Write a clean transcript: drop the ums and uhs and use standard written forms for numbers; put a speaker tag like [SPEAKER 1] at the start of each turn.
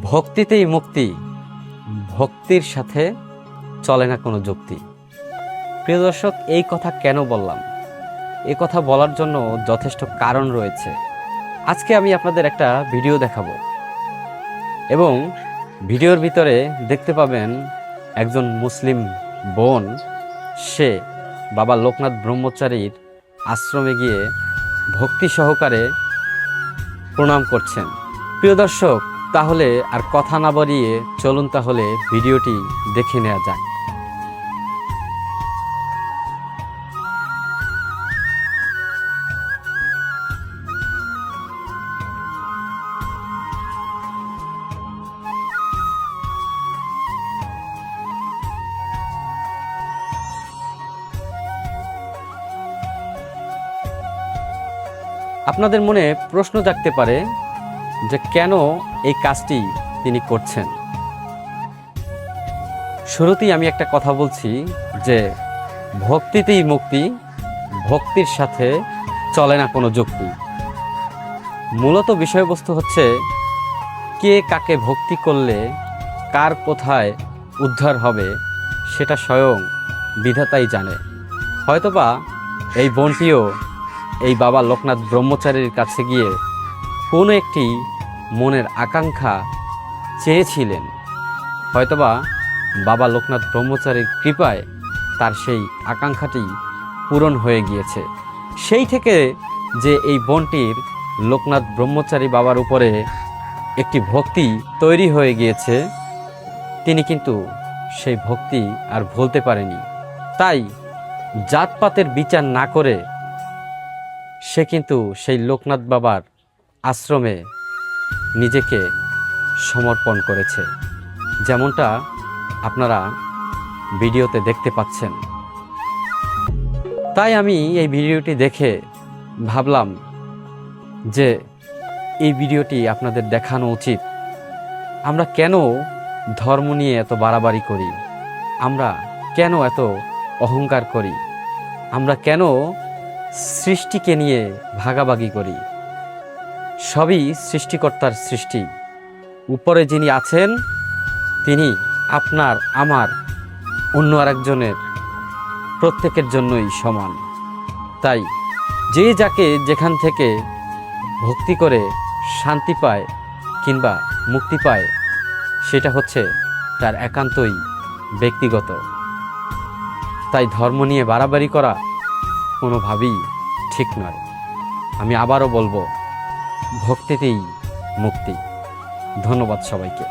[SPEAKER 1] ভক্তিতেই মুক্তি, ভক্তির সাথে চলে না কোনো যুক্তি। প্রিয় দর্শক, এই কথা কেন বললাম? এই কথা বলার জন্য যথেষ্ট কারণ রয়েছে। আজকে আমি আপনাদের একটা ভিডিও দেখাবো এবং ভিডিওর ভিতরে দেখতে পাবেন একজন মুসলিম বোন, সে বাবা লোকনাথ ব্রহ্মচারীর আশ্রমে গিয়ে ভক্তি সহকারে প্রণাম করছেন। প্রিয় দর্শক, তাহলে আর কথা না বাড়িয়ে চলুন তাহলে ভিডিওটি দেখে নেওয়া যাক। আপনাদের মনে প্রশ্ন জাগতে পারে যে কেন এই কাজটি তিনি করছেন। শুরুতেই আমি একটা কথা বলছি যে ভক্তিতেই মুক্তি, ভক্তির সাথে চলে না কোনো যুক্তি। মূলত বিষয়বস্তু হচ্ছে কে কাকে ভক্তি করলে কার কোথায় উদ্ধার হবে সেটা স্বয়ং বিধাতাই জানে। হয়তোবা এই বোনটিও এই বাবা লোকনাথ ব্রহ্মচারীর কাছে গিয়ে কোনো একটি মনের আকাঙ্ক্ষা চেয়েছিলেন। হয়তোবা বাবা লোকনাথ ব্রহ্মচারীর কৃপায় তার সেই আকাঙ্ক্ষাটি পূরণ হয়ে গিয়েছে। সেই থেকে যে এই বোনটির লোকনাথ ব্রহ্মচারী বাবার উপরে একটি ভক্তি তৈরি হয়ে গিয়েছে, তিনি কিন্তু সেই ভক্তি আর ভুলতে পারেনি। তাই জাতপাতের বিচার না করে সে কিন্তু সেই লোকনাথ বাবার আশ্রমে নিজেকে সমর্পণ করেছে, যেমনটা আপনারা ভিডিওতে দেখতে পাচ্ছেন। তাই আমি এই ভিডিওটি দেখে ভাবলাম যে এই ভিডিওটি আপনাদের দেখানো উচিত। আমরা কেন ধর্ম নিয়ে এত বাড়াবাড়ি করি? আমরা কেন এত অহংকার করি? আমরা কেন সৃষ্টিকে নিয়ে ভাগাভাগি করি? সবই সৃষ্টিকর্তার সৃষ্টি। উপরে যিনি আছেন তিনি আপনার, আমার, অন্য আরেকজনের, প্রত্যেকের জন্যই সমান। তাই যে যাকে যেখান থেকে ভক্তি করে শান্তি পায় কিংবা মুক্তি পায়, সেটা হচ্ছে তার একান্তই ব্যক্তিগত। তাই ধর্ম নিয়ে বাড়াবাড়ি করা কোনোভাবেই ঠিক নয়। আমি আবারও বলবো, ভক্তিতেই মুক্তি। ধন্যবাদ সবাইকে।